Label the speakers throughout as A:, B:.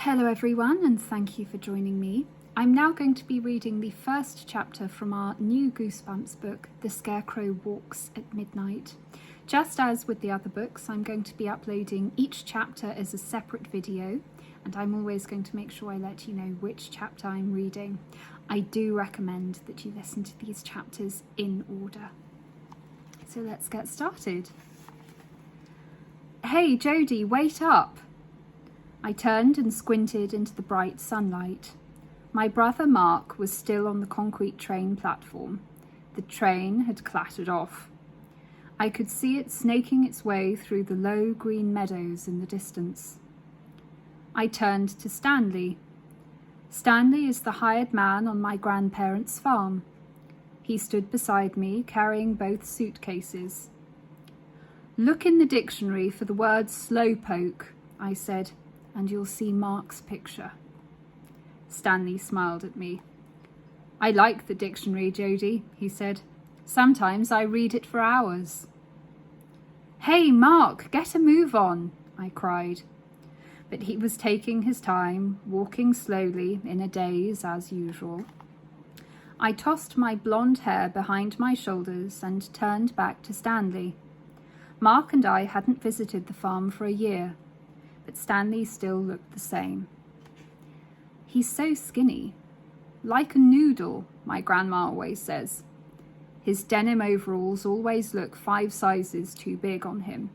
A: Hello everyone, and thank you for joining me. I'm now going to be reading the first chapter from our new Goosebumps book, The Scarecrow Walks at Midnight. Just as with the other books, I'm going to be uploading each chapter as a separate video, and I'm always going to make sure I let you know which chapter I'm reading. I do recommend that you listen to these chapters in order. So let's get started. Hey Jodie, wait up! I turned and squinted into the bright sunlight. My brother Mark was still on the concrete train platform. The train had clattered off. I could see it snaking its way through the low green meadows in the distance. I turned to Stanley. Stanley is the hired man on my grandparents' farm. He stood beside me, carrying both suitcases. Look in the dictionary for the word slowpoke, I said, and you'll see Mark's picture. Stanley smiled at me. I like the dictionary, Jodie, he said. Sometimes I read it for hours. Hey, Mark, get a move on, I cried. But he was taking his time, walking slowly, in a daze as usual. I tossed my blonde hair behind my shoulders and turned back to Stanley. Mark and I hadn't visited the farm for a year, but Stanley still looked the same. He's so skinny, like a noodle, my grandma always says. His denim overalls always look 5 sizes too big on him.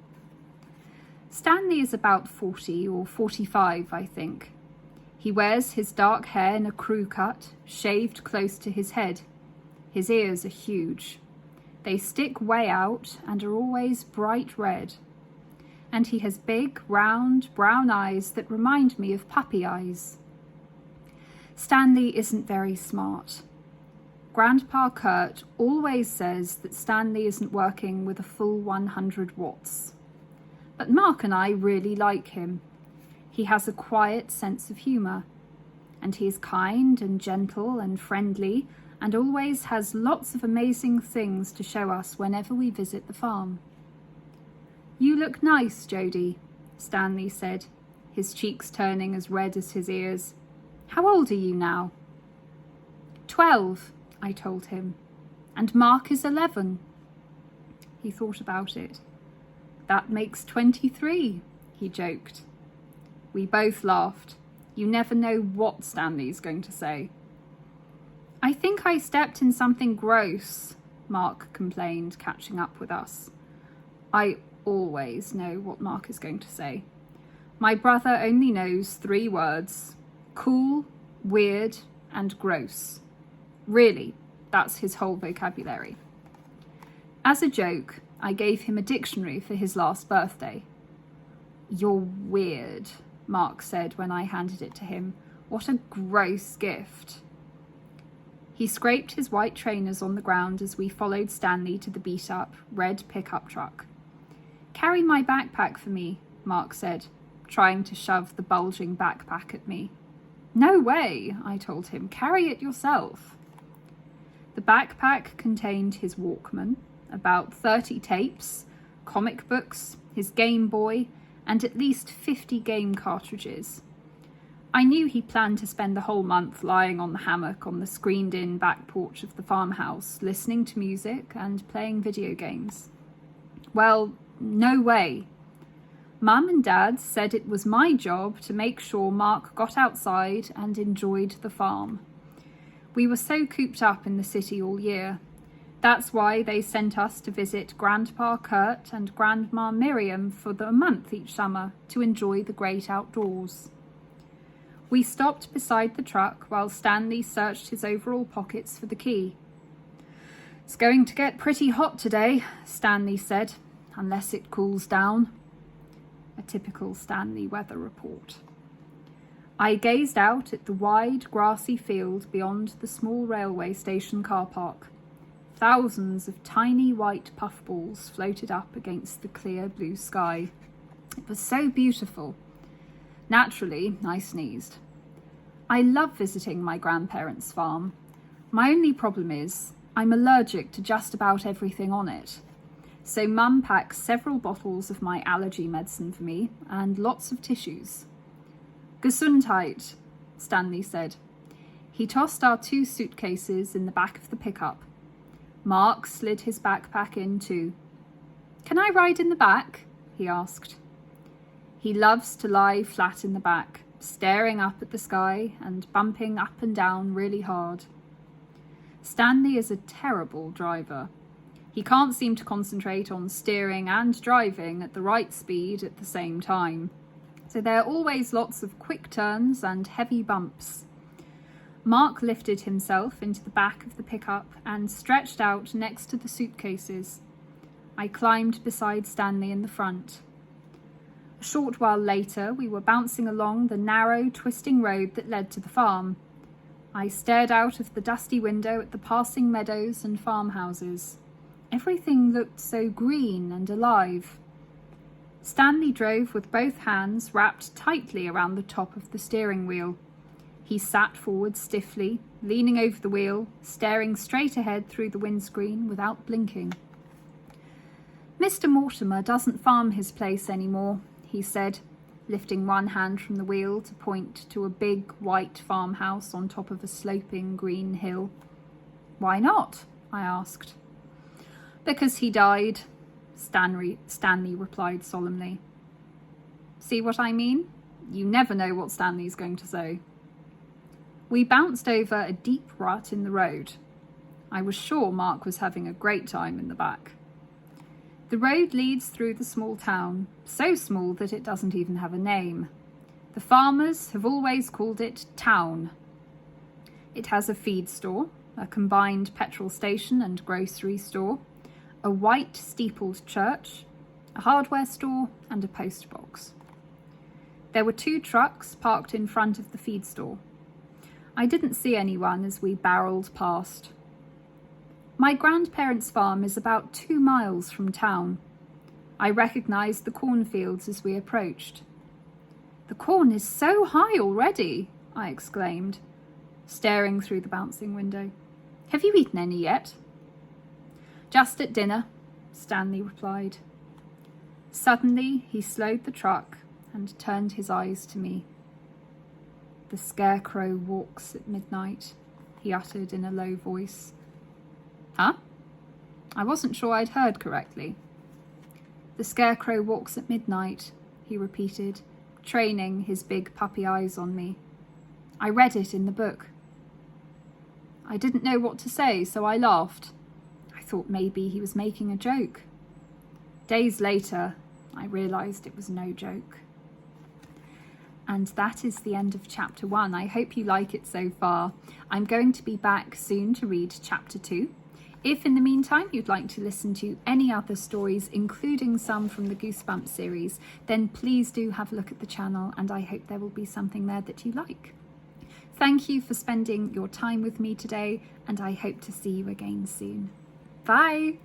A: Stanley is about 40 or 45, I think. He wears his dark hair in a crew cut, shaved close to his head. His ears are huge. They stick way out and are always bright red. And he has big, round, brown eyes that remind me of puppy eyes. Stanley isn't very smart. Grandpa Kurt always says that Stanley isn't working with a full 100 watts. But Mark and I really like him. He has a quiet sense of humour, and he is kind and gentle and friendly, and always has lots of amazing things to show us whenever we visit the farm. You look nice, Jodie, Stanley said, his cheeks turning as red as his ears. How old are you now? 12, I told him, and Mark is 11. He thought about it. That makes 23, he joked. We both laughed. You never know what Stanley's going to say. I think I stepped in something gross, Mark complained, catching up with us. I always know what Mark is going to say. My brother only knows 3 words: cool, weird, and gross. Really, that's his whole vocabulary. As a joke, I gave him a dictionary for his last birthday. You're weird, Mark said when I handed it to him. What a gross gift. He scraped his white trainers on the ground as we followed Stanley to the beat-up, red pickup truck. Carry my backpack for me, Mark said, trying to shove the bulging backpack at me. No way, I told him. Carry it yourself. The backpack contained his Walkman, about 30 tapes, comic books, his Game Boy, and at least 50 game cartridges. I knew he planned to spend the whole month lying on the hammock on the screened-in back porch of the farmhouse, listening to music and playing video games. Well, no way. Mum and Dad said it was my job to make sure Mark got outside and enjoyed the farm. We were so cooped up in the city all year. That's why they sent us to visit Grandpa Kurt and Grandma Miriam for a month each summer to enjoy the great outdoors. We stopped beside the truck while Stanley searched his overall pockets for the key. It's going to get pretty hot today, Stanley said, unless it cools down. A typical Stanley weather report. I gazed out at the wide, grassy field beyond the small railway station car park. Thousands of tiny white puffballs floated up against the clear blue sky. It was so beautiful. Naturally, I sneezed. I love visiting my grandparents' farm. My only problem is I'm allergic to just about everything on it. So Mum packs several bottles of my allergy medicine for me and lots of tissues. Gesundheit, Stanley said. He tossed our 2 suitcases in the back of the pickup. Mark slid his backpack in too. Can I ride in the back? He asked. He loves to lie flat in the back, staring up at the sky and bumping up and down really hard. Stanley is a terrible driver. He can't seem to concentrate on steering and driving at the right speed at the same time. So there are always lots of quick turns and heavy bumps. Mark lifted himself into the back of the pickup and stretched out next to the suitcases. I climbed beside Stanley in the front. A short while later, we were bouncing along the narrow, twisting road that led to the farm. I stared out of the dusty window at the passing meadows and farmhouses. Everything looked so green and alive. Stanley drove with both hands wrapped tightly around the top of the steering wheel. He sat forward stiffly, leaning over the wheel, staring straight ahead through the windscreen without blinking. Mr. Mortimer doesn't farm his place anymore, he said, lifting one hand from the wheel to point to a big white farmhouse on top of a sloping green hill. Why not? I asked. Because he died, Stanley replied solemnly. See what I mean? You never know what Stanley's going to say. We bounced over a deep rut in the road. I was sure Mark was having a great time in the back. The road leads through the small town, so small that it doesn't even have a name. The farmers have always called it Town. It has a feed store, a combined petrol station and grocery store, a white steepled church, a hardware store, and a post box. There were 2 trucks parked in front of the feed store. I didn't see anyone as we barreled past. My grandparents' farm is about 2 miles from town. I recognised the cornfields as we approached. The corn is so high already, I exclaimed, staring through the bouncing window. Have you eaten any yet? Just at dinner, Stanley replied. Suddenly, he slowed the truck and turned his eyes to me. The Scarecrow walks at midnight, he uttered in a low voice. Huh? I wasn't sure I'd heard correctly. The Scarecrow walks at midnight, he repeated, training his big puppy eyes on me. I read it in the book. I didn't know what to say, so I laughed. I thought maybe he was making a joke. Days later, I realised it was no joke. And that is the end of chapter 1. I hope you like it so far. I'm going to be back soon to read chapter 2. If in the meantime you'd like to listen to any other stories, including some from the Goosebumps series, then please do have a look at the channel, and I hope there will be something there that you like. Thank you for spending your time with me today, and I hope to see you again soon. Bye!